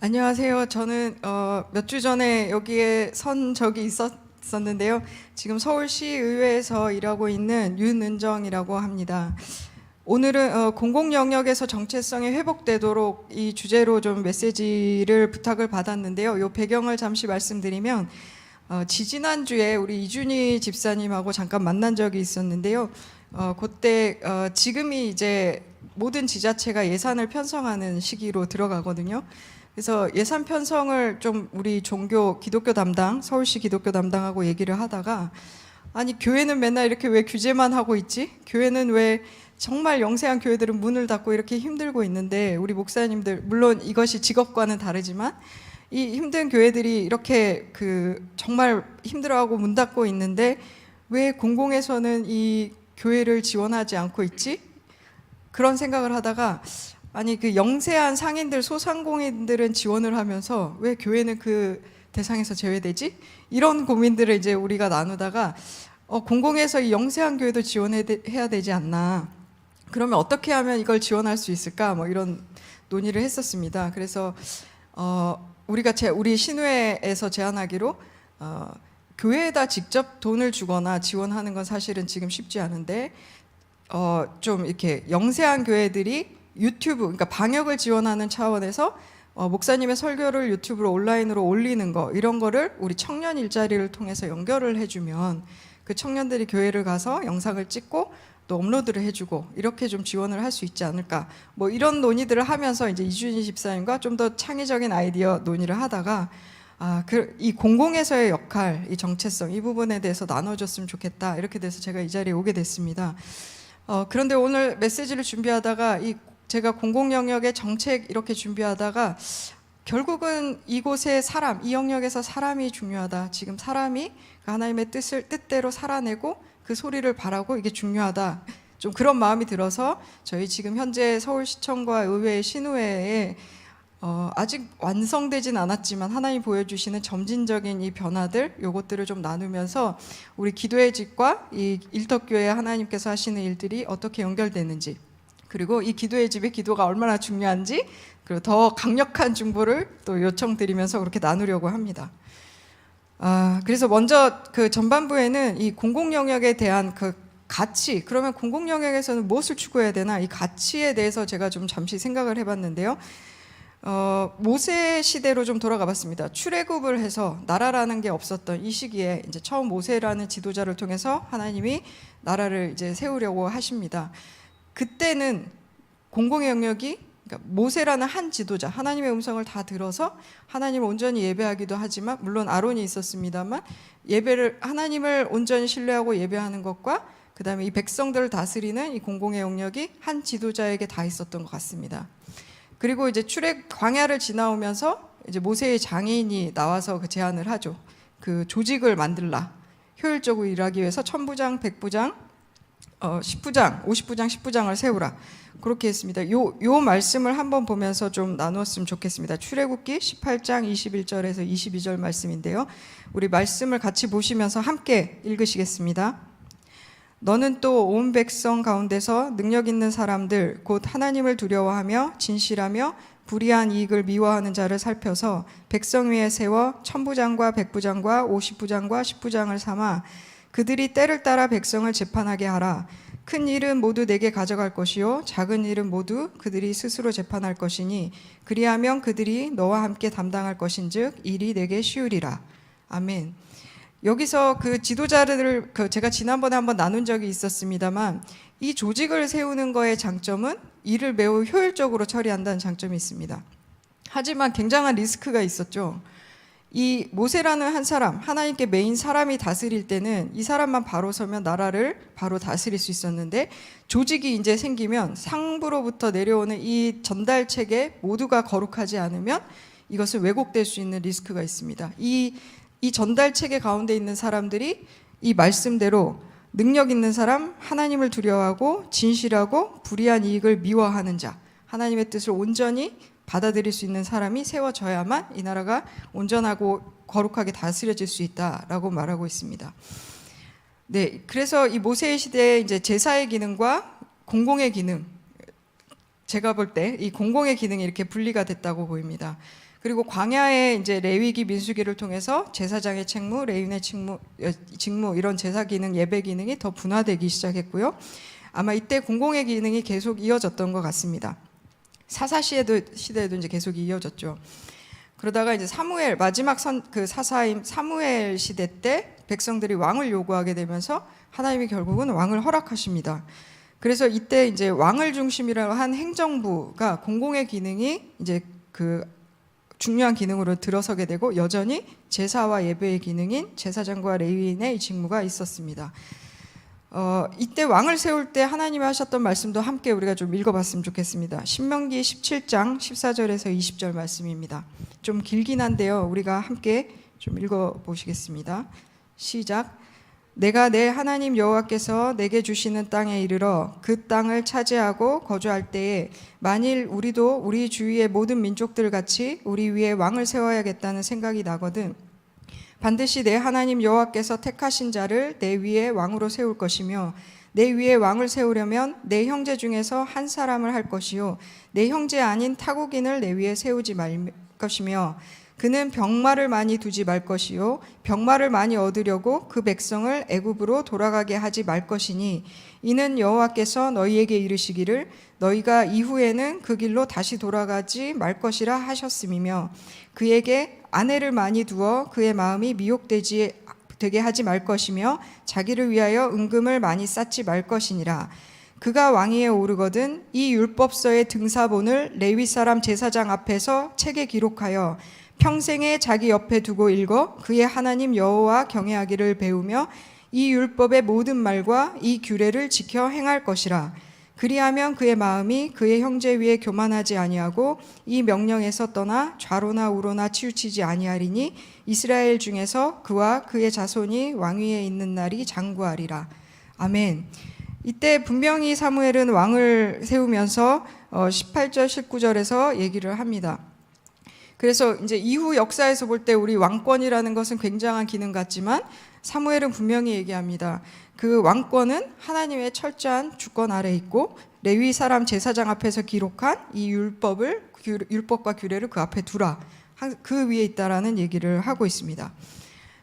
안녕하세요. 저는 몇 주 전에 여기에 선 적이 있었는데요. 지금 서울시의회에서 일하고 있는 윤은정이라고 합니다. 오늘은 공공 영역에서 정체성이 회복되도록 이 주제로 좀 메시지를 부탁을 받았는데요. 이 배경을 잠시 말씀드리면 지지난주에 우리 이준희 집사님하고 잠깐 만난 적이 있었는데요. 그때 지금이 이제 모든 지자체가 예산을 편성하는 시기로 들어가거든요. 그래서 예산 편성을 좀 우리 종교 기독교 담당, 서울시 기독교 담당하고 얘기를 하다가 아니 교회는 맨날 이렇게 왜 규제만 하고 있지? 교회는 왜 정말 영세한 교회들은 문을 닫고 이렇게 힘들고 있는데 우리 목사님들 물론 이것이 직업과는 다르지만 이 힘든 교회들이 이렇게 정말 힘들어하고 문 닫고 있는데 왜 공공에서는 이 교회를 지원하지 않고 있지? 그런 생각을 하다가 아니 영세한 상인들 소상공인들은 지원을 하면서 왜 교회는 그 대상에서 제외되지? 이런 고민들을 이제 우리가 나누다가 공공에서 이 영세한 교회도 지원해야 되지 않나? 그러면 어떻게 하면 이걸 지원할 수 있을까? 뭐 이런 논의를 했었습니다. 그래서 우리 신회에서 제안하기로 교회에다 직접 돈을 주거나 지원하는 건 사실은 지금 쉽지 않은데 좀 이렇게 영세한 교회들이 유튜브, 그러니까 방역을 지원하는 차원에서 목사님의 설교를 유튜브로 온라인으로 올리는 거 이런 거를 우리 청년 일자리를 통해서 연결을 해주면 그 청년들이 교회를 가서 영상을 찍고 또 업로드를 해주고 이렇게 좀 지원을 할 수 있지 않을까 뭐 이런 논의들을 하면서 이제 이준희 집사님과 좀 더 창의적인 아이디어 논의를 하다가 이 공공에서의 역할, 이 정체성 이 부분에 대해서 나눠줬으면 좋겠다 이렇게 돼서 제가 이 자리에 오게 됐습니다. 그런데 오늘 메시지를 준비하다가 제가 공공 영역의 정책 이렇게 준비하다가 결국은 이곳의 사람, 이 영역에서 사람이 중요하다. 지금 사람이 하나님의 뜻대로 살아내고 그 소리를 바라고 이게 중요하다. 좀 그런 마음이 들어서 저희 지금 현재 서울시청과 의회 신의회에 아직 완성되진 않았지만 하나님 보여주시는 점진적인 이 변화들 요것들을 좀 나누면서 우리 기도의 집과 이 일터교회 하나님께서 하시는 일들이 어떻게 연결되는지 그리고 이 기도의 집의 기도가 얼마나 중요한지 그리고 더 강력한 중보를 또 요청드리면서 그렇게 나누려고 합니다. 그래서 먼저 그 전반부에는 이 공공 영역에 대한 그 가치, 그러면 공공 영역에서는 무엇을 추구해야 되나 이 가치에 대해서 제가 좀 잠시 생각을 해봤는데요. 모세 시대로 좀 돌아가 봤습니다. 출애굽을 해서 나라라는 게 없었던 이 시기에 이제 처음 모세라는 지도자를 통해서 하나님이 나라를 이제 세우려고 하십니다. 그때는 공공의 영역이 그러니까 모세라는 한 지도자, 하나님의 음성을 다 들어서 하나님을 온전히 예배하기도 하지만 물론 아론이 있었습니다만 하나님을 온전히 신뢰하고 예배하는 것과 그 다음에 이 백성들을 다스리는 이 공공의 영역이 한 지도자에게 다 있었던 것 같습니다. 그리고 이제 광야를 지나오면서 이제 모세의 장인이 나와서 그 제안을 하죠. 그 조직을 만들라. 효율적으로 일하기 위해서 1000부장, 100부장, 10부장, 50부장, 10부장을 세우라. 그렇게 했습니다. 요 말씀을 한번 보면서 좀 나누었으면 좋겠습니다. 출애굽기 18장 21절에서 22절 말씀인데요. 우리 말씀을 같이 보시면서 함께 읽으시겠습니다. 너는 또 온 백성 가운데서 능력 있는 사람들 곧 하나님을 두려워하며 진실하며 불의한 이익을 미워하는 자를 살펴서 백성 위에 세워 1000부장과 100부장과 50부장과 10부장을 삼아 그들이 때를 따라 백성을 재판하게 하라. 큰 일은 모두 내게 가져갈 것이요 작은 일은 모두 그들이 스스로 재판할 것이니 그리하면 그들이 너와 함께 담당할 것인즉 일이 내게 쉬우리라. 아멘. 여기서 그 지도자들을 제가 지난번에 한번 나눈 적이 있었습니다만 이 조직을 세우는 거의 장점은 일을 매우 효율적으로 처리한다는 장점이 있습니다. 하지만 굉장한 리스크가 있었죠. 이 모세라는 한 사람, 하나님께 메인 사람이 다스릴 때는 이 사람만 바로 서면 나라를 바로 다스릴 수 있었는데 조직이 이제 생기면 상부로부터 내려오는 이 전달 체계 모두가 거룩하지 않으면 이것은 왜곡될 수 있는 리스크가 있습니다. 이 전달 체계 가운데 있는 사람들이 이 말씀대로 능력 있는 사람, 하나님을 두려워하고 진실하고 불의한 이익을 미워하는 자, 하나님의 뜻을 온전히 받아들일 수 있는 사람이 세워져야만 이 나라가 온전하고 거룩하게 다스려질 수 있다라고 말하고 있습니다. 네, 그래서 이 모세의 시대에 이제 제사의 기능과 공공의 기능, 제가 볼 때 이 공공의 기능이 이렇게 분리가 됐다고 보입니다. 그리고 광야의 이제 레위기 민수기를 통해서 제사장의 책무, 레위인의 직무 이런 제사 기능, 예배 기능이 더 분화되기 시작했고요. 아마 이때 공공의 기능이 계속 이어졌던 것 같습니다. 사사 시대에도 이제 계속 이어졌죠. 그러다가 이제 사무엘 마지막 그 사사임 사무엘 시대 때 백성들이 왕을 요구하게 되면서 하나님이 결국은 왕을 허락하십니다. 그래서 이때 이제 왕을 중심이라고 한 행정부가 공공의 기능이 이제 그 중요한 기능으로 들어서게 되고 여전히 제사와 예배의 기능인 제사장과 레위인의 직무가 있었습니다. 이때 왕을 세울 때 하나님이 하셨던 말씀도 함께 우리가 좀 읽어봤으면 좋겠습니다. 신명기 17장 14절에서 20절 말씀입니다. 좀 길긴 한데요. 우리가 함께 좀 읽어보시겠습니다. 시작. 내가 내 하나님 여호와께서 내게 주시는 땅에 이르러 그 땅을 차지하고 거주할 때에 만일 우리도 우리 주위의 모든 민족들 같이 우리 위에 왕을 세워야겠다는 생각이 나거든 반드시 내 하나님 여호와께서 택하신 자를 내 위에 왕으로 세울 것이며 내 위에 왕을 세우려면 내 형제 중에서 한 사람을 할 것이요 내 형제 아닌 타국인을 내 위에 세우지 말 것이며 그는 병마를 많이 두지 말 것이요 병마를 많이 얻으려고 그 백성을 애굽으로 돌아가게 하지 말 것이니 이는 여호와께서 너희에게 이르시기를 너희가 이후에는 그 길로 다시 돌아가지 말 것이라 하셨음이며 그에게 아내를 많이 두어 그의 마음이 미혹되게 하지 말 것이며 자기를 위하여 은금을 많이 쌓지 말 것이니라. 그가 왕위에 오르거든 이 율법서의 등사본을 레위 사람 제사장 앞에서 책에 기록하여 평생에 자기 옆에 두고 읽어 그의 하나님 여호와 경외하기를 배우며 이 율법의 모든 말과 이 규례를 지켜 행할 것이라. 그리하면 그의 마음이 그의 형제 위에 교만하지 아니하고 이 명령에서 떠나 좌로나 우로나 치우치지 아니하리니 이스라엘 중에서 그와 그의 자손이 왕위에 있는 날이 장구하리라. 아멘. 이때 분명히 사무엘은 왕을 세우면서 18절 19절에서 얘기를 합니다. 그래서 이제 이후 역사에서 볼 때 우리 왕권이라는 것은 굉장한 기능 같지만 사무엘은 분명히 얘기합니다. 그 왕권은 하나님의 철저한 주권 아래 있고 레위 사람 제사장 앞에서 기록한 이 율법과 규례를 그 앞에 두라. 그 위에 있다라는 얘기를 하고 있습니다.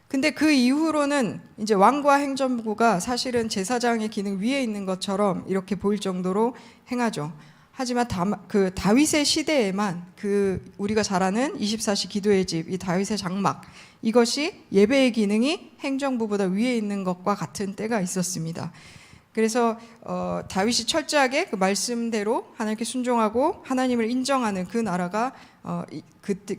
근데 그 이후로는 이제 왕과 행정부가 사실은 제사장의 기능 위에 있는 것처럼 이렇게 보일 정도로 행하죠. 하지만 그 다윗의 시대에만 그 우리가 잘 아는 24시 기도의 집, 이 다윗의 장막 이것이 예배의 기능이 행정부보다 위에 있는 것과 같은 때가 있었습니다. 그래서 다윗이 철저하게 그 말씀대로 하나님께 순종하고 하나님을 인정하는 그 나라가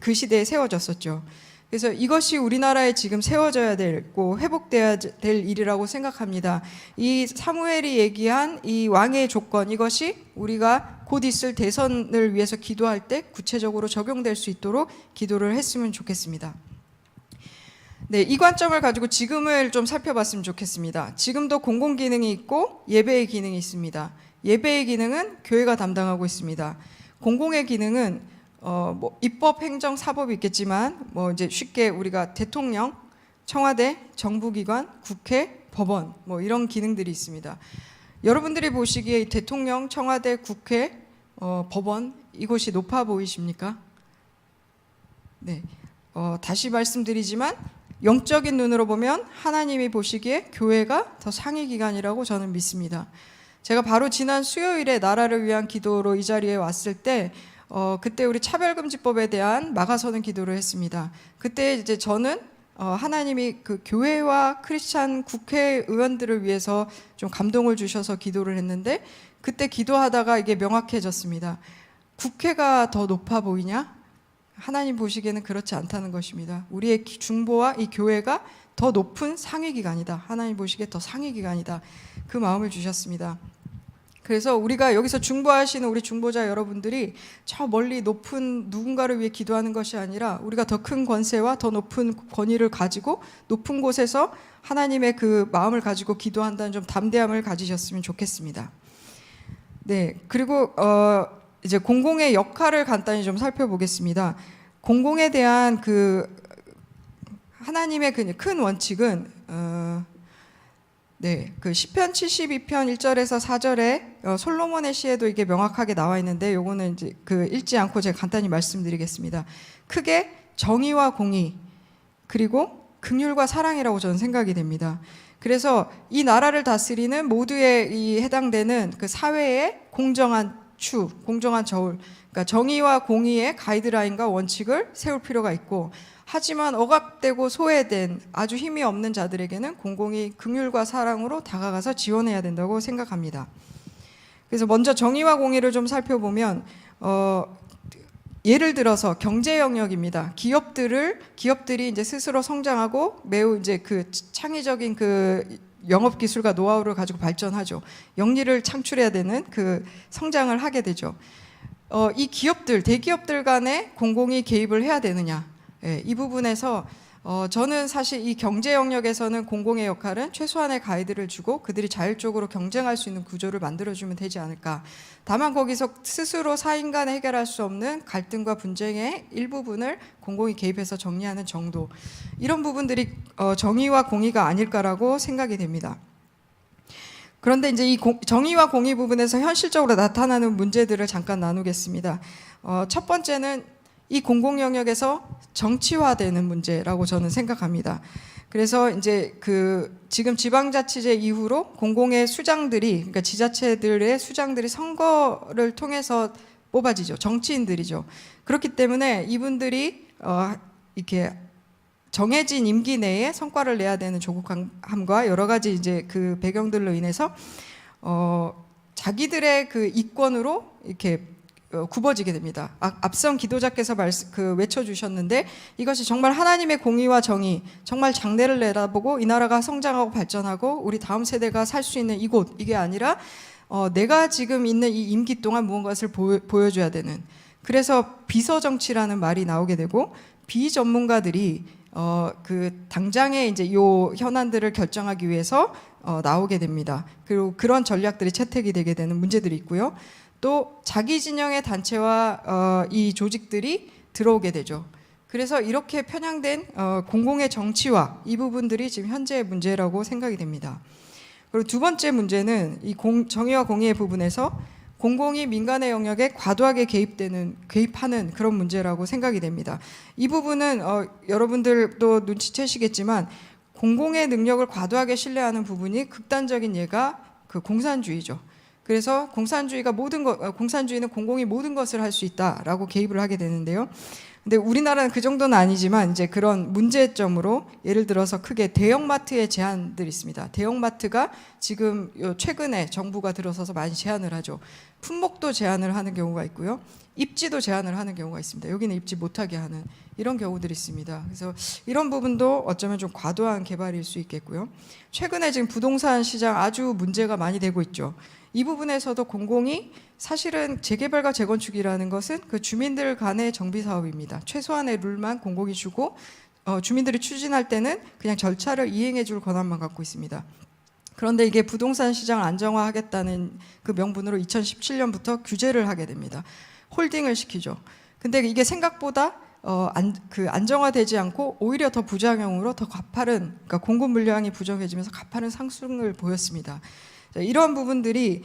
그 시대에 세워졌었죠. 그래서 이것이 우리나라에 지금 세워져야 되고 회복돼야 될 일이라고 생각합니다. 이 사무엘이 얘기한 이 왕의 조건 이것이 우리가 곧 있을 대선을 위해서 기도할 때 구체적으로 적용될 수 있도록 기도를 했으면 좋겠습니다. 네, 이 관점을 가지고 지금을 좀 살펴봤으면 좋겠습니다. 지금도 공공기능이 있고 예배의 기능이 있습니다. 예배의 기능은 교회가 담당하고 있습니다. 공공의 기능은 뭐 입법, 행정, 사법이 있겠지만 뭐 이제 쉽게 우리가 대통령, 청와대, 정부기관, 국회, 법원 뭐 이런 기능들이 있습니다. 여러분들이 보시기에 대통령, 청와대, 국회, 법원 이곳이 높아 보이십니까? 네, 다시 말씀드리지만 영적인 눈으로 보면 하나님이 보시기에 교회가 더 상위 기관이라고 저는 믿습니다. 제가 바로 지난 수요일에 나라를 위한 기도로 이 자리에 왔을 때 그때 우리 차별금지법에 대한 막아서는 기도를 했습니다. 그때 이제 저는 하나님이 그 교회와 크리스찬 국회의원들을 위해서 좀 감동을 주셔서 기도를 했는데 그때 기도하다가 이게 명확해졌습니다. 국회가 더 높아 보이냐? 하나님 보시기에는 그렇지 않다는 것입니다. 우리의 중보와 이 교회가 더 높은 상위 기관이다. 하나님 보시기에 더 상위 기관이다. 그 마음을 주셨습니다. 그래서 우리가 여기서 중보하시는 우리 중보자 여러분들이 저 멀리 높은 누군가를 위해 기도하는 것이 아니라 우리가 더 큰 권세와 더 높은 권위를 가지고 높은 곳에서 하나님의 그 마음을 가지고 기도한다는 좀 담대함을 가지셨으면 좋겠습니다. 네, 그리고 이제 공공의 역할을 간단히 좀 살펴보겠습니다. 공공에 대한 그 하나님의 그 큰 원칙은 네, 그 시편 72편 1절에서 4절에 솔로몬의 시에도 이게 명확하게 나와 있는데 요거는 이제 그 읽지 않고 제가 간단히 말씀드리겠습니다. 크게 정의와 공의 그리고 긍휼과 사랑이라고 저는 생각이 됩니다. 그래서 이 나라를 다스리는 모두에 이 해당되는 그 사회의 공정한 공정한 저울, 그러니까 정의와 공의의 가이드라인과 원칙을 세울 필요가 있고, 하지만 억압되고 소외된 아주 힘이 없는 자들에게는 공공이 긍휼과 사랑으로 다가가서 지원해야 된다고 생각합니다. 그래서 먼저 정의와 공의를 좀 살펴보면 예를 들어서 경제 영역입니다. 기업들이 이제 스스로 성장하고 매우 이제 그 창의적인 그 영업 기술과 노하우를 가지고 발전하죠. 영리를 창출해야 되는 그 성장을 하게 되죠. 이 기업들, 대기업들 간에 공공이 개입을 해야 되느냐? 예, 이 부분에서 저는 사실 이 경제 영역에서는 공공의 역할은 최소한의 가이드를 주고 그들이 자율적으로 경쟁할 수 있는 구조를 만들어주면 되지 않을까. 다만 거기서 스스로 사인 간에 해결할 수 없는 갈등과 분쟁의 일부분을 공공이 개입해서 정리하는 정도. 이런 부분들이 정의와 공의가 아닐까라고 생각이 됩니다. 그런데 이제 이 정의와 공의 부분에서 현실적으로 나타나는 문제들을 잠깐 나누겠습니다. 첫 번째는 이 공공 영역에서 정치화되는 문제라고 저는 생각합니다. 그래서 이제 지금 지방자치제 이후로 공공의 수장들이, 그러니까 지자체들의 수장들이 선거를 통해서 뽑아지죠. 정치인들이죠. 그렇기 때문에 이분들이 이렇게 정해진 임기 내에 성과를 내야 되는 조국함과 여러 가지 이제 그 배경들로 인해서 자기들의 그 이권으로 이렇게 굽어지게 됩니다. 앞선 기도자께서 외쳐주셨는데 이것이 정말 하나님의 공의와 정의, 정말 장래를 내다보고 이 나라가 성장하고 발전하고 우리 다음 세대가 살 수 있는 이곳, 이게 아니라 내가 지금 있는 이 임기 동안 무언가를 보여줘야 되는, 그래서 비서정치라는 말이 나오게 되고 비전문가들이 그 당장의 이제 요 현안들을 결정하기 위해서 나오게 됩니다. 그리고 그런 전략들이 채택이 되게 되는 문제들이 있고요. 또 자기 진영의 단체와 이 조직들이 들어오게 되죠. 그래서 이렇게 편향된 공공의 정치화, 이 부분들이 지금 현재의 문제라고 생각이 됩니다. 그리고 두 번째 문제는 이 정의와 공의의 부분에서 공공이 민간의 영역에 과도하게 개입하는 그런 문제라고 생각이 됩니다. 이 부분은 여러분들도 눈치채시겠지만 공공의 능력을 과도하게 신뢰하는 부분이 극단적인 예가 그 공산주의죠. 그래서 공산주의는 공공이 모든 것을 할 수 있다라고 개입을 하게 되는데요. 근데 우리나라는 그 정도는 아니지만 이제 그런 문제점으로 예를 들어서 크게 대형마트의 제한들이 있습니다. 대형마트가 지금 최근에 정부가 들어서서 많이 제한을 하죠. 품목도 제한을 하는 경우가 있고요. 입지도 제한을 하는 경우가 있습니다. 여기는 입지 못하게 하는 이런 경우들이 있습니다. 그래서 이런 부분도 어쩌면 좀 과도한 개발일 수 있겠고요. 최근에 지금 부동산 시장 아주 문제가 많이 되고 있죠. 이 부분에서도 공공이 사실은 재개발과 재건축이라는 것은 그 주민들 간의 정비 사업입니다. 최소한의 룰만 공공이 주고 주민들이 추진할 때는 그냥 절차를 이행해 줄 권한만 갖고 있습니다. 그런데 이게 부동산 시장을 안정화하겠다는 그 명분으로 2017년부터 규제를 하게 됩니다. 홀딩을 시키죠. 근데 이게 생각보다 안정화되지 않고 오히려 더 부작용으로 더 가파른, 그러니까 공급 물량이 부족해지면서 가파른 상승을 보였습니다. 이런 부분들이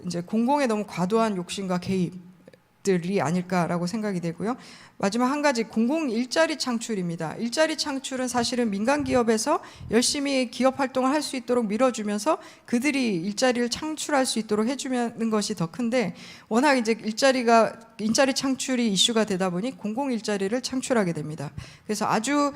이제 공공의 너무 과도한 욕심과 개입들이 아닐까라고 생각이 되고요. 마지막 한 가지, 공공 일자리 창출입니다. 일자리 창출은 사실은 민간 기업에서 열심히 기업 활동을 할 수 있도록 밀어주면서 그들이 일자리를 창출할 수 있도록 해주는 것이 더 큰데, 워낙 이제 일자리 창출이 이슈가 되다 보니 공공 일자리를 창출하게 됩니다. 그래서 아주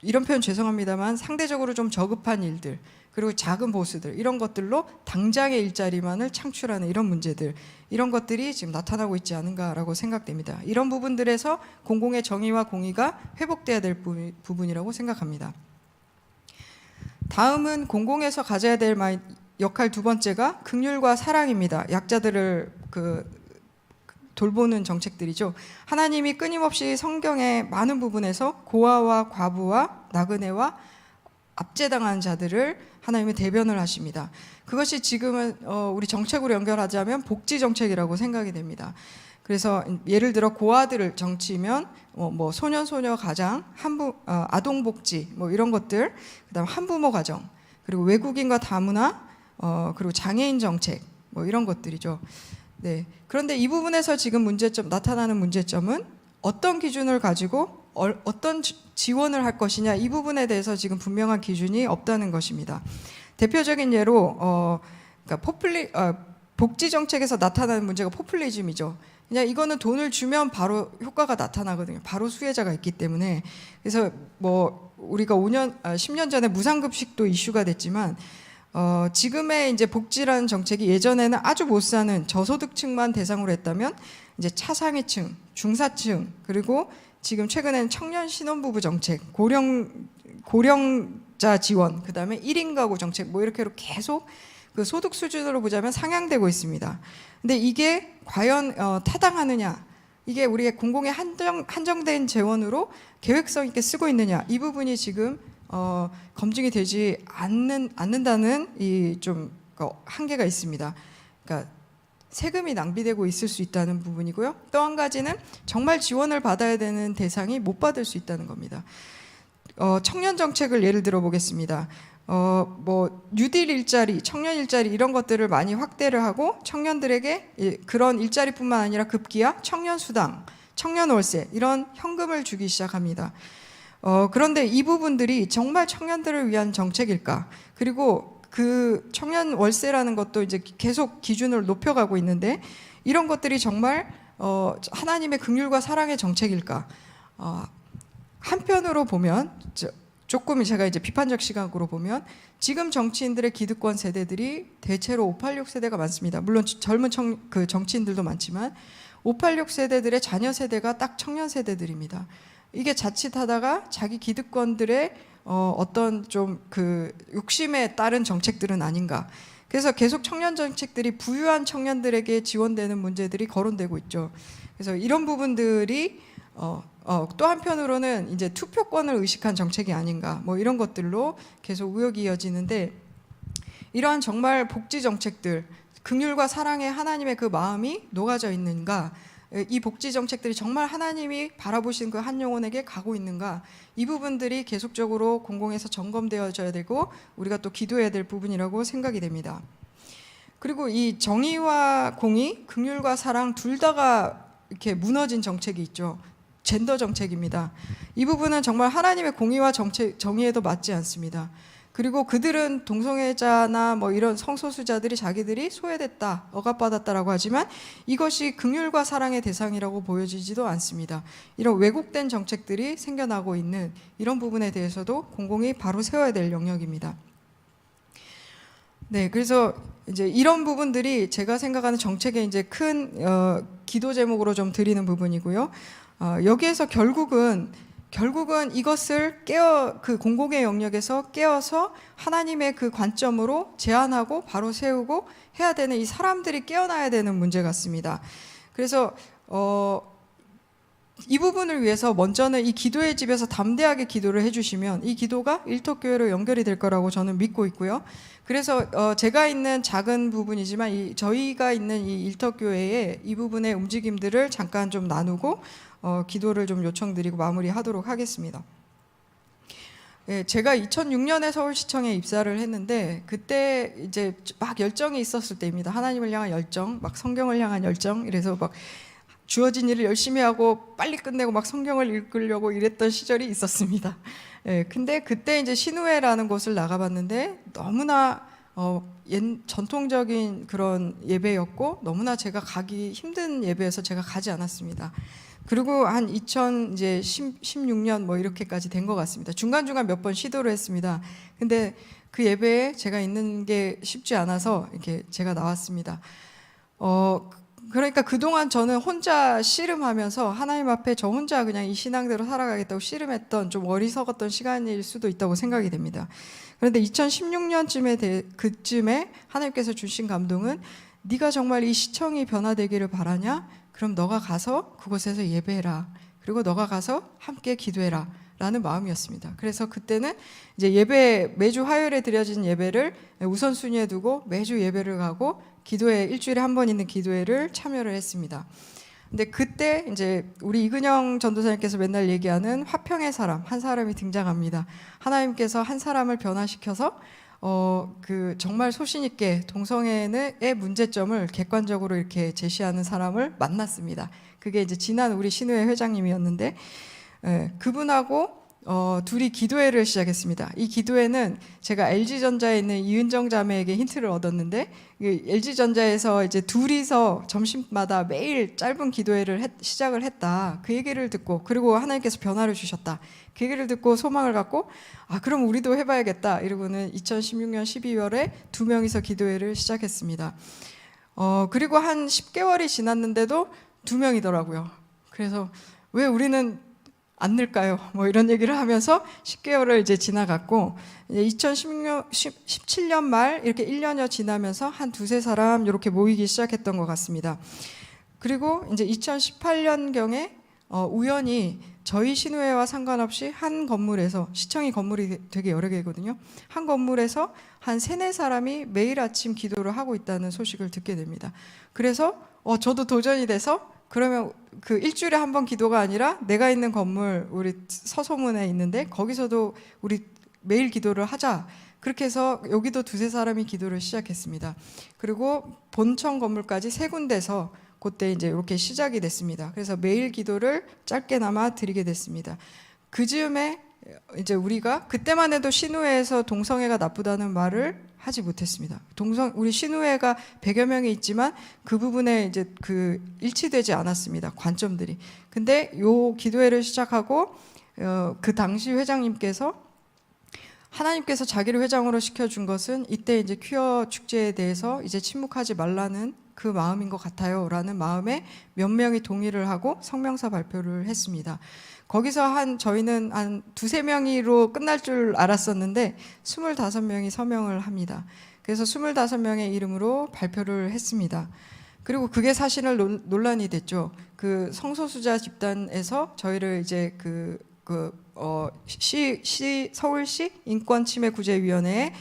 이런 표현 죄송합니다만 상대적으로 좀 저급한 일들, 그리고 작은 보수들, 이런 것들로 당장의 일자리만을 창출하는 이런 문제들, 이런 것들이 지금 나타나고 있지 않은가라고 생각됩니다. 이런 부분들에서 공공의 정의와 공의가 회복돼야 될 부분이라고 생각합니다. 다음은 공공에서 가져야 될 역할 두 번째가 긍휼과 사랑입니다. 약자들을 돌보는 정책들이죠. 하나님이 끊임없이 성경의 많은 부분에서 고아와 과부와 나그네와 압제당한 자들을 하나님이 대변을 하십니다. 그것이 지금은 우리 정책으로 연결하자면 복지 정책이라고 생각이 됩니다. 그래서 예를 들어 고아들 정치면 뭐 소년 소녀 가장 아동 복지 뭐 이런 것들, 그다음 한부모 가정, 그리고 외국인과 다문화, 그리고 장애인 정책 뭐 이런 것들이죠. 네. 그런데 이 부분에서 지금 나타나는 문제점은 어떤 기준을 가지고 어떤 지원을 할 것이냐, 이 부분에 대해서 지금 분명한 기준이 없다는 것입니다. 대표적인 예로 그러니까 복지 정책에서 나타나는 문제가 포퓰리즘이죠. 그냥 이거는 돈을 주면 바로 효과가 나타나거든요. 바로 수혜자가 있기 때문에. 그래서 뭐 우리가 10년 전에 무상급식도 이슈가 됐지만 지금의 이제 복지라는 정책이 예전에는 아주 못 사는 저소득층만 대상으로 했다면 이제 차상위층, 중사층, 그리고 지금 최근에는 청년 신혼부부 정책, 고령자 지원, 그다음에 1인 가구 정책 뭐 이렇게 계속 그 소득 수준으로 보자면 상향되고 있습니다. 근데 이게 과연 타당하느냐, 이게 우리의 공공의 한정된 재원으로 계획성 있게 쓰고 있느냐, 이 부분이 지금 검증이 되지 않는다는 이 좀 한계가 있습니다. 그러니까 세금이 낭비되고 있을 수 있다는 부분이고요. 또 한 가지는 정말 지원을 받아야 되는 대상이 못 받을 수 있다는 겁니다. 청년 정책을 예를 들어 보겠습니다. 뭐 뉴딜 일자리, 청년 일자리 이런 것들을 많이 확대를 하고 청년들에게 그런 일자리뿐만 아니라 급기야 청년 수당, 청년 월세 이런 현금을 주기 시작합니다. 그런데 이 부분들이 정말 청년들을 위한 정책일까? 그리고 그 청년 월세라는 것도 이제 계속 기준을 높여가고 있는데 이런 것들이 정말 하나님의 긍휼과 사랑의 정책일까? 한편으로 보면 조금 제가 이제 비판적 시각으로 보면 지금 정치인들의 기득권 세대들이 대체로 586 세대가 많습니다. 물론 젊은 정치인들도 많지만 586 세대들의 자녀 세대가 딱 청년 세대들입니다. 이게 자칫하다가 자기 기득권들의 어떤 좀 그 욕심에 따른 정책들은 아닌가. 그래서 계속 청년 정책들이 부유한 청년들에게 지원되는 문제들이 거론되고 있죠. 그래서 이런 부분들이 또 한편으로는 이제 투표권을 의식한 정책이 아닌가, 뭐 이런 것들로 계속 의혹이 이어지는데, 이러한 정말 복지 정책들, 긍휼과 사랑의 하나님의 그 마음이 녹아져 있는가, 이 복지 정책들이 정말 하나님이 바라보신 그 한 영혼에게 가고 있는가, 이 부분들이 계속적으로 공공에서 점검되어져야 되고 우리가 또 기도해야 될 부분이라고 생각이 됩니다. 그리고 이 정의와 공의, 긍휼과 사랑 둘 다가 이렇게 무너진 정책이 있죠. 젠더 정책입니다. 이 부분은 정말 하나님의 공의와 정의에도 맞지 않습니다. 그리고 그들은 동성애자나 뭐 이런 성소수자들이 자기들이 소외됐다, 억압받았다라고 하지만 이것이 긍휼과 사랑의 대상이라고 보여지지도 않습니다. 이런 왜곡된 정책들이 생겨나고 있는 이런 부분에 대해서도 공공이 바로 세워야 될 영역입니다. 네, 그래서 이제 이런 부분들이 제가 생각하는 정책의 이제 큰 기도 제목으로 좀 드리는 부분이고요. 여기에서 결국은 이것을 그 공공의 영역에서 깨어서 하나님의 그 관점으로 제안하고 바로 세우고 해야 되는 이 사람들이 깨어나야 되는 문제 같습니다. 그래서 이 부분을 위해서 먼저는 이 기도의 집에서 담대하게 기도를 해주시면 이 기도가 일터교회로 연결이 될 거라고 저는 믿고 있고요. 그래서 제가 있는 작은 부분이지만 저희가 있는 이 일터교회의 이 부분의 움직임들을 잠깐 좀 나누고 기도를 좀 요청드리고 마무리하도록 하겠습니다. 예, 제가 2006년에 서울시청에 입사를 했는데 그때 이제 막 열정이 있었을 때입니다. 하나님을 향한 열정, 막 성경을 향한 열정, 이래서 막 주어진 일을 열심히 하고 빨리 끝내고 막 성경을 읽으려고 이랬던 시절이 있었습니다. 예, 근데 그때 이제 신우회라는 곳을 나가봤는데 너무나 전통적인 그런 예배였고 너무나 제가 가기 힘든 예배여서 제가 가지 않았습니다. 그리고 한 2016년 뭐 이렇게까지 된 것 같습니다. 중간중간 몇 번 시도를 했습니다. 근데 그 예배에 제가 있는 게 쉽지 않아서 이렇게 제가 나왔습니다. 그러니까 그동안 저는 혼자 씨름하면서 하나님 앞에 저 혼자 그냥 이 신앙대로 살아가겠다고 씨름했던 좀 어리석었던 시간일 수도 있다고 생각이 됩니다. 그런데 2016년쯤에 그쯤에 하나님께서 주신 감동은 네가 정말 이 시청이 변화되기를 바라냐? 그럼 너가 가서 그곳에서 예배해라. 그리고 너가 가서 함께 기도해라. 라는 마음이었습니다. 그래서 그때는 이제 매주 화요일에 드려진 예배를 우선순위에 두고 매주 예배를 가고 기도회, 일주일에 한 번 있는 기도회를 참여를 했습니다. 근데 그때 이제 우리 이근영 전도사님께서 맨날 얘기하는 화평의 사람, 한 사람이 등장합니다. 하나님께서 한 사람을 변화시켜서 그 정말 소신 있게 동성애의 문제점을 객관적으로 이렇게 제시하는 사람을 만났습니다. 그게 이제 지난 우리 신우회 회장님이었는데, 그분하고 둘이 기도회를 시작했습니다. 이 기도회는 제가 LG전자에 있는 이은정 자매에게 힌트를 얻었는데, LG전자에서 이제 둘이서 점심마다 매일 짧은 기도회를 시작을 했다. 그 얘기를 듣고, 그리고 하나님께서 변화를 주셨다. 그 얘기를 듣고 소망을 갖고, 그럼 우리도 해봐야겠다. 이러고는 2016년 12월에 두 명이서 기도회를 시작했습니다. 그리고 한 10개월이 지났는데도 두 명이더라고요. 그래서 왜 우리는 안 늘까요? 뭐 이런 얘기를 하면서 10개월을 이제 지나갔고, 이제 2017년 말 이렇게 1년여 지나면서 한 두세 사람 이렇게 모이기 시작했던 것 같습니다. 그리고 이제 2018년경에 우연히 저희 신우회와 상관없이 한 건물에서, 시청이 건물이 되게 여러 개거든요. 한 건물에서 한 3-4사람이 매일 아침 기도를 하고 있다는 소식을 듣게 됩니다. 그래서 저도 도전이 돼서, 그러면 그 일주일에 한 번 기도가 아니라 내가 있는 건물, 우리 서소문에 있는데 거기서도 우리 매일 기도를 하자. 그렇게 해서 여기도 두세 사람이 기도를 시작했습니다. 그리고 본청 건물까지 3군데서 그때 이제 이렇게 시작이 됐습니다. 그래서 매일 기도를 짧게나마 드리게 됐습니다. 그 즈음에 이제 우리가 그때만 해도 신우회에서 동성애가 나쁘다는 말을 하지 못했습니다. 우리 신우회가 100여 명이 있지만 그 부분에 이제 그 일치되지 않았습니다. 관점들이. 근데 요 기도회를 시작하고 그 당시 회장님께서, 하나님께서 자기를 회장으로 시켜준 것은 이때 이제 퀴어 축제에 대해서 이제 침묵하지 말라는 그 마음인 것 같아요 라는 마음에 몇 명이 동의를 하고 성명서 발표를 했습니다. 거기서 저희는 한 2-3명이로 끝날 줄 알았었는데 25명이 서명을 합니다. 그래서 25명의 이름으로 발표를 했습니다. 그리고 그게 사실은 논란이 됐죠. 그 성소수자 집단에서 저희를 이제 서울시 인권침해구제위원회에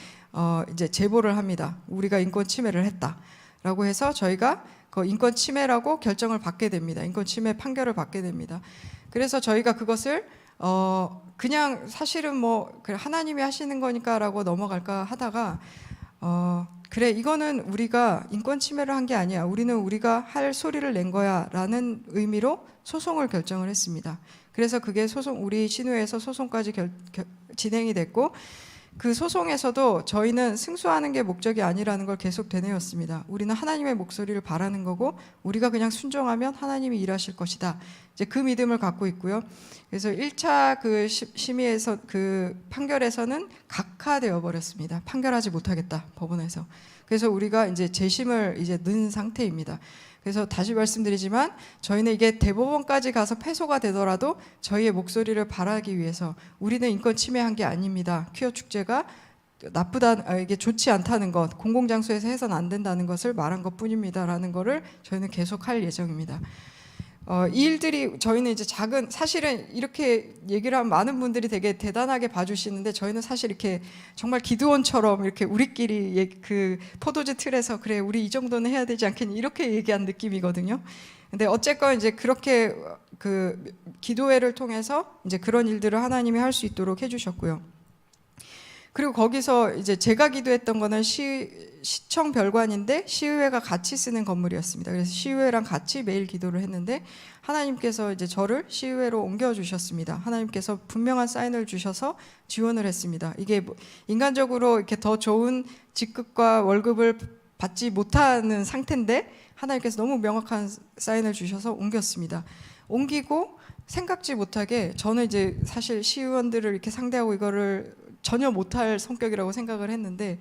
이제 제보를 합니다. 우리가 인권 침해를 했다라고 해서 저희가 그 인권 침해라고 결정을 받게 됩니다. 인권 침해 판결을 받게 됩니다. 그래서 저희가 그것을 그냥 사실은 뭐 하나님이 하시는 거니까라고 넘어갈까 하다가 그래, 이거는 우리가 인권 침해를 한 게 아니야. 우리가 할 소리를 낸 거야라는 의미로 소송을 결정을 했습니다. 그래서 그게 우리 신우회에서 소송까지 진행이 됐고, 그 소송에서도 저희는 승소하는 게 목적이 아니라는 걸 계속 되뇌었습니다. 우리는 하나님의 목소리를 바라는 거고, 우리가 그냥 순종하면 하나님이 일하실 것이다. 이제 그 믿음을 갖고 있고요. 그래서 1차 그 심의에서, 그 판결에서는 각하되어 버렸습니다. 판결하지 못하겠다, 법원에서. 그래서 우리가 이제 재심을 이제 넣은 상태입니다. 그래서 다시 말씀드리지만 저희는 이게 대법원까지 가서 패소가 되더라도 저희의 목소리를 바라기 위해서, 우리는 인권 침해한 게 아닙니다. 퀴어 축제가 이게 좋지 않다는 것, 공공장소에서 해서는 안 된다는 것을 말한 것 뿐입니다라는 거를 저희는 계속 할 예정입니다. 이 일들이 저희는 이제 사실은 이렇게 얘기를 하면 많은 분들이 되게 대단하게 봐주시는데, 저희는 사실 이렇게 정말 기드온처럼 이렇게 우리끼리 그 포도주 틀에서 그래, 우리 이 정도는 해야 되지 않겠니, 이렇게 얘기한 느낌이거든요. 근데 어쨌건 이제 그렇게 그 기도회를 통해서 이제 그런 일들을 하나님이 할 수 있도록 해주셨고요. 그리고 거기서 이제 제가 기도했던 거는 시청 별관인데 시의회가 같이 쓰는 건물이었습니다. 그래서 시의회랑 같이 매일 기도를 했는데, 하나님께서 이제 저를 시의회로 옮겨주셨습니다. 하나님께서 분명한 사인을 주셔서 지원을 했습니다. 이게 인간적으로 이렇게 더 좋은 직급과 월급을 받지 못하는 상태인데 하나님께서 너무 명확한 사인을 주셔서 옮겼습니다. 옮기고 생각지 못하게 저는 이제 사실 시의원들을 이렇게 상대하고 이거를 전혀 못할 성격이라고 생각을 했는데,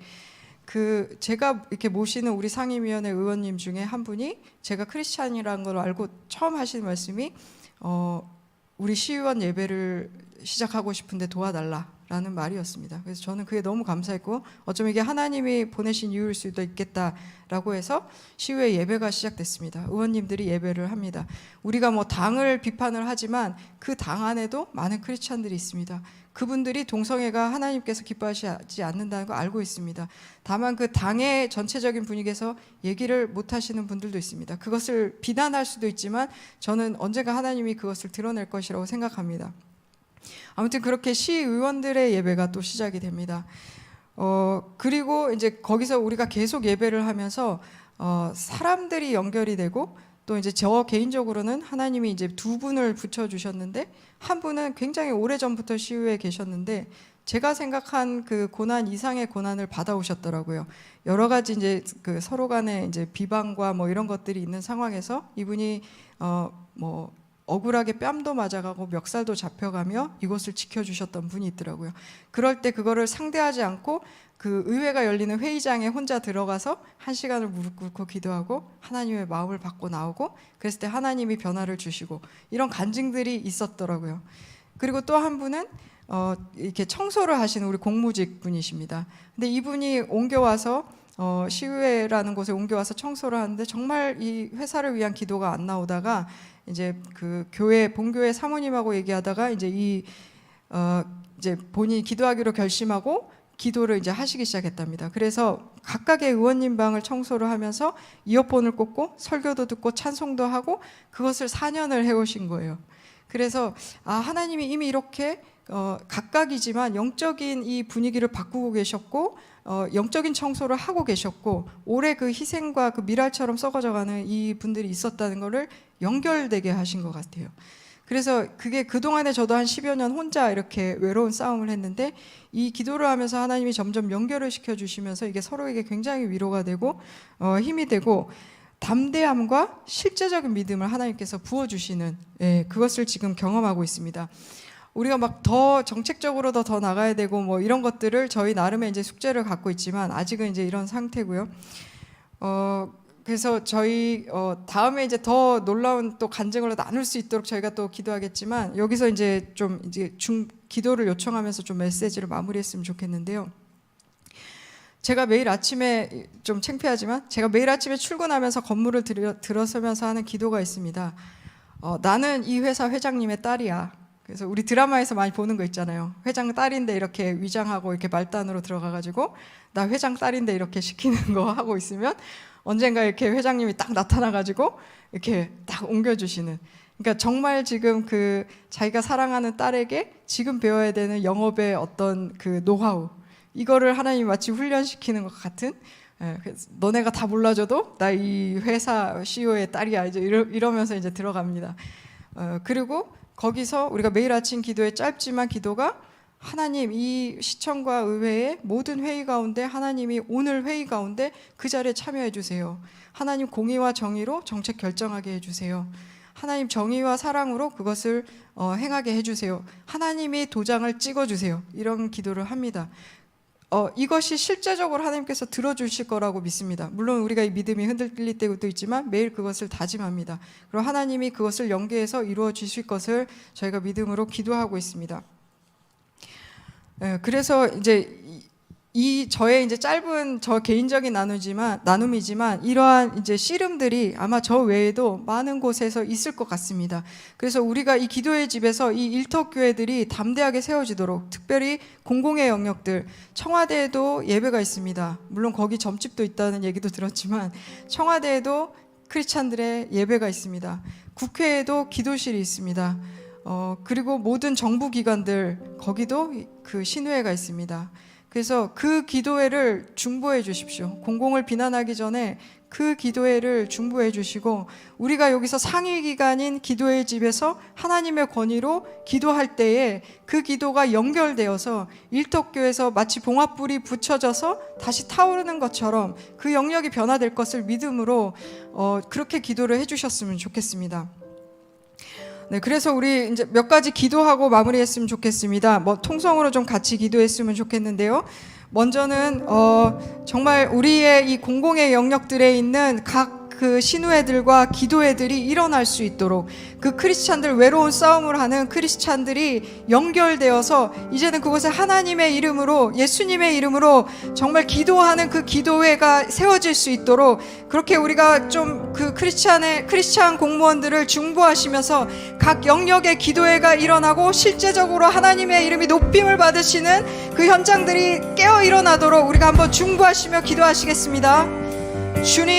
제가 이렇게 모시는 우리 상임위원회 의원님 중에 한 분이 제가 크리스찬이라는 걸 알고 처음 하신 말씀이 우리 시의원 예배를 시작하고 싶은데 도와달라라는 라는 말이었습니다. 그래서 저는 그게 너무 감사했고 어쩌면 이게 하나님이 보내신 이유일 수도 있겠다라고 해서 시의회 예배가 시작됐습니다. 의원님들이 예배를 합니다. 우리가 뭐 당을 비판을 하지만 그 당 안에도 많은 크리스찬들이 있습니다. 그분들이 동성애가 하나님께서 기뻐하시지 않는다는 거 알고 있습니다. 다만 그 당의 전체적인 분위기에서 얘기를 못 하시는 분들도 있습니다. 그것을 비난할 수도 있지만 저는 언젠가 하나님이 그것을 드러낼 것이라고 생각합니다. 아무튼 그렇게 시의원들의 예배가 또 시작이 됩니다. 그리고 이제 거기서 우리가 계속 예배를 하면서 사람들이 연결이 되고 또 이제 저 개인적으로는 하나님이 이제 두 분을 붙여주셨는데 한 분은 굉장히 오래전부터 시의회에 계셨는데 제가 생각한 그 고난 이상의 고난을 받아오셨더라고요. 여러 가지 이제 그 서로 간에 이제 비방과 뭐 이런 것들이 있는 상황에서 이분이 뭐 억울하게 뺨도 맞아가고 멱살도 잡혀가며 이곳을 지켜주셨던 분이 있더라고요. 그럴 때 그거를 상대하지 않고 그 의회가 열리는 회의장에 혼자 들어가서 1시간을 무릎 꿇고 기도하고 하나님의 마음을 받고 나오고 그랬을 때 하나님이 변화를 주시고 이런 간증들이 있었더라고요. 그리고 또 한 분은 이렇게 청소를 하시는 우리 공무직 분이십니다. 근데 이분이 옮겨와서 시의회라는 곳에 옮겨와서 청소를 하는데 정말 이 회사를 위한 기도가 안 나오다가 이제 그 교회 본교회 사모님하고 얘기하다가 이제 이제 본인이 기도하기로 결심하고 기도를 이제 하시기 시작했답니다. 그래서 각각의 의원님 방을 청소를 하면서 이어폰을 꽂고 설교도 듣고 찬송도 하고 그것을 4년을 해오신 거예요. 그래서 하나님이 이미 이렇게 각각이지만 영적인 이 분위기를 바꾸고 계셨고 영적인 청소를 하고 계셨고 오래 그 희생과 그 미랄처럼 썩어져가는 이 분들이 있었다는 것을 연결되게 하신 것 같아요. 그래서 그게 그동안에 저도 한 10여 년 혼자 이렇게 외로운 싸움을 했는데 이 기도를 하면서 하나님이 점점 연결을 시켜주시면서 이게 서로에게 굉장히 위로가 되고 힘이 되고 담대함과 실제적인 믿음을 하나님께서 부어주시는 그것을 지금 경험하고 있습니다. 우리가 막 더 정책적으로 더 나가야 되고 뭐 이런 것들을 저희 나름의 이제 숙제를 갖고 있지만 아직은 이제 이런 상태고요. 그래서 저희 다음에 이제 더 놀라운 또 간증을 나눌 수 있도록 저희가 또 기도하겠지만 여기서 이제 좀 이제 기도를 요청하면서 좀 메시지를 마무리했으면 좋겠는데요. 제가 매일 아침에 좀 창피하지만 제가 매일 아침에 출근하면서 건물을 들어서면서 하는 기도가 있습니다. 나는 이 회사 회장님의 딸이야. 그래서 우리 드라마에서 많이 보는 거 있잖아요. 회장 딸인데 이렇게 위장하고 이렇게 말단으로 들어가가지고 나 회장 딸인데 이렇게 시키는 거 하고 있으면 언젠가 이렇게 회장님이 딱 나타나가지고 이렇게 딱 옮겨주시는. 그러니까 정말 지금 그 자기가 사랑하는 딸에게 지금 배워야 되는 영업의 어떤 그 노하우 이거를 하나님이 마치 훈련시키는 것 같은. 너네가 다 몰라줘도 나 이 회사 CEO의 딸이야. 이제 이러면서 이제 들어갑니다. 그리고 거기서 우리가 매일 아침 기도에 짧지만 기도가 하나님 이 시청과 의회의 모든 회의 가운데 하나님이 오늘 회의 가운데 그 자리에 참여해 주세요. 하나님 공의와 정의로 정책 결정하게 해주세요. 하나님 정의와 사랑으로 그것을 행하게 해주세요. 하나님이 도장을 찍어주세요. 이런 기도를 합니다. 이것이 실제적으로 하나님께서 들어주실 거라고 믿습니다. 물론 우리가 이 믿음이 흔들릴 때도 있지만 매일 그것을 다짐합니다. 그리고 하나님이 그것을 연계해서 이루어 주실 것을 저희가 믿음으로 기도하고 있습니다. 그래서 이제 저의 이제 짧은 저 개인적인 나눔이지만 이러한 이제 씨름들이 아마 저 외에도 많은 곳에서 있을 것 같습니다. 그래서 우리가 이 기도의 집에서 이 일터교회들이 담대하게 세워지도록 특별히 공공의 영역들 청와대에도 예배가 있습니다. 물론 거기 점집도 있다는 얘기도 들었지만 청와대에도 크리스찬들의 예배가 있습니다. 국회에도 기도실이 있습니다. 그리고 모든 정부기관들 거기도 그 신회가 있습니다. 그래서 그 기도회를 중보해 주십시오. 공공을 비난하기 전에 그 기도회를 중보해 주시고 우리가 여기서 상위기관인 기도의 집에서 하나님의 권위로 기도할 때에 그 기도가 연결되어서 일터교에서 마치 봉화불이 붙여져서 다시 타오르는 것처럼 그 영역이 변화될 것을 믿음으로 그렇게 기도를 해주셨으면 좋겠습니다. 네, 그래서 우리 이제 몇 가지 기도하고 마무리했으면 좋겠습니다. 뭐 통성으로 좀 같이 기도했으면 좋겠는데요. 먼저는 정말 우리의 이 공공의 영역들에 있는 각 그 신우회들과 기도회들이 일어날 수 있도록, 그 크리스찬들, 외로운 싸움을 하는 크리스찬들이 연결되어서 이제는 그곳에 하나님의 이름으로, 예수님의 이름으로 정말 기도하는 그 기도회가 세워질 수 있도록, 그렇게 우리가 좀 그 크리스찬 공무원들을 중보하시면서 각 영역의 기도회가 일어나고 실제적으로 하나님의 이름이 높임을 받으시는 그 현장들이 깨어 일어나도록 우리가 한번 중보하시며 기도하시겠습니다. 주님,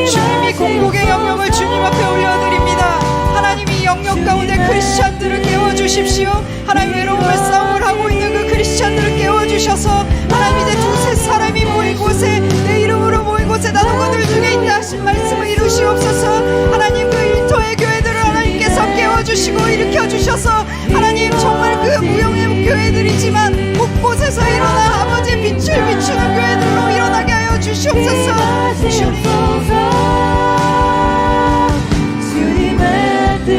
주님이 공복의 영역을 주님 앞에 올려드립니다. 하나님이 이 영역 가운데 크리스찬들을 깨워주십시오. 하나님, 외로움의 싸움을 하고 있는 그 크리스찬들을 깨워주셔서 하나님, 이제 두세 사람이 모인 곳에, 내 이름으로 모인 곳에 나도 그들 중에 있다 하신 말씀을 이루시옵소서. 하나님, 그 일터의 교회들을 하나님께서 깨워주시고 일으켜주셔서 하나님, 정말 그 무용의 교회들이지만 곳곳에서 일어나 아버지의 빛을 비추는 교회들로 일어나게 하여 주시옵소서. 주님의 뜻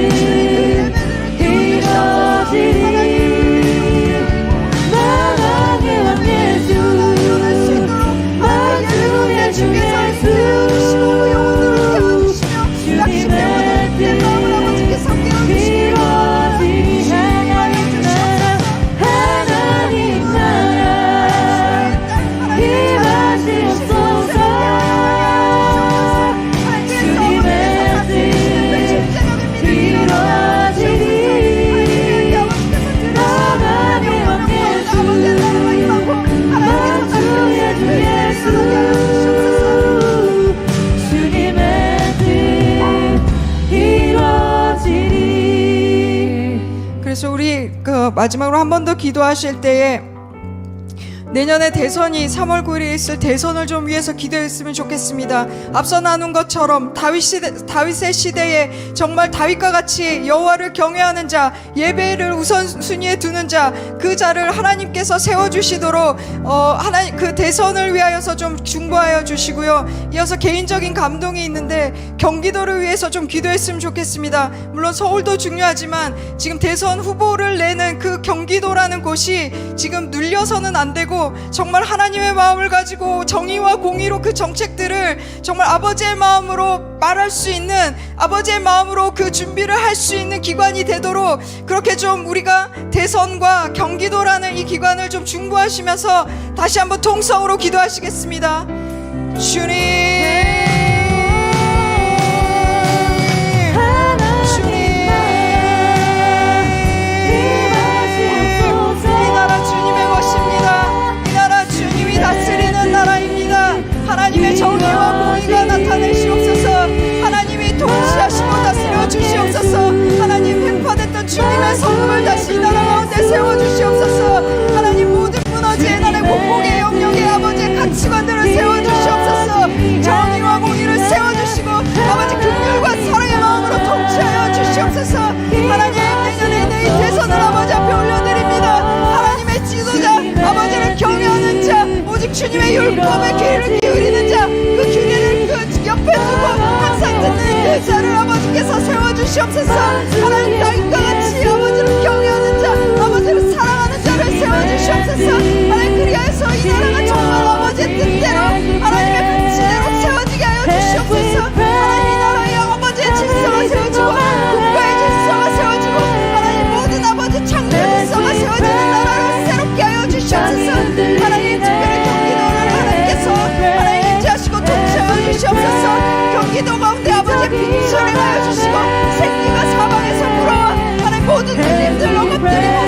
이루어지리. 나라의 왕 예수, 만주의 주 예수, 주님의 뜻 이루어지리. 하나님 나라 임하시옵소서. 주님의 뜻 이루어지리. 나라의 왕 예수, 만주의 주 예수, 주님의 뜻 이루어지리. 그래서 우리 그 마지막으로 한 번 더 기도하실 때에 내년에 대선이 3월 9일에 있을 대선을 좀 위해서 기도했으면 좋겠습니다. 앞서 나눈 것처럼 다윗의 시대에 정말 다윗과 같이 여호와를 경외하는 자, 예배를 우선순위에 두는 자, 그 자를 하나님께서 세워주시도록 하나님 그 대선을 위하여서 좀 중보하여 주시고요. 이어서 개인적인 감동이 있는데 경기도를 위해서 좀 기도했으면 좋겠습니다. 물론 서울도 중요하지만 지금 대선 후보를 내는 그 경기도라는 곳이 지금 눌려서는 안 되고 정말 하나님의 마음을 가지고 정의와 공의로 그 정책들을 정말 아버지의 마음으로 말할 수 있는, 아버지의 마음으로 그 준비를 할 수 있는 기관이 되도록 그렇게 좀 우리가 대선과 경기도라는 이 기관을 좀 중보하시면서 다시 한번 통성으로 기도하시겠습니다. 주님, 다스리는 나라입니다. 하나님의 정의와 공의가 나타내시옵소서. 하나님이 통치하시고 다스려 주시옵소서. 하나님, 횡파됐던 주님의 성품을 다시 이 나라 가운데 세워주시옵소서. 하나님, 모든 무너진 나라의 공복의 영역에 아버지의 가치관들을 세워주시옵소서. 정의와 공의를 세워주시고 아버지 긍휼과 사랑의 마음으로 통치하여 주시옵소서. 하나님, 내년에 내 이 대선을 아버지 앞에 올려드립니다. 하나님의 지도자, 아버지를 경외하는 자, 오직 주님의 율법에 귀를 기울이는 자, 그 귀를 그 옆에 두고 항상 듣는 그 자를 아버지께서 세워주시옵소서. 하나님, 다윗과 같이 아버지를 경외하는 자, 아버지를 사랑하는 자를 세워주시옵소서. 하나님, 그리하여서 이 나라가 정말 아버지의 뜻대로 하나님의 뜻대로 세워지게 하여 주시옵소서. 하나님, 이 나라의 아버지의 질서가 세워지고 국가의 질서가 세워지고 하나님, 모든 아버지 창조의 질서가 세워지는 나라로 새롭게 하여 주시옵소서. 하나님, 특별히 경기도를 하나님께서 하나님 인지하시고 통치하여 주시옵소서. 경기도 가운데 아버지의 빛을 행하여 주시고 생기가 사방에서 불어와 하나님 모든 주님들 넘어뜨리고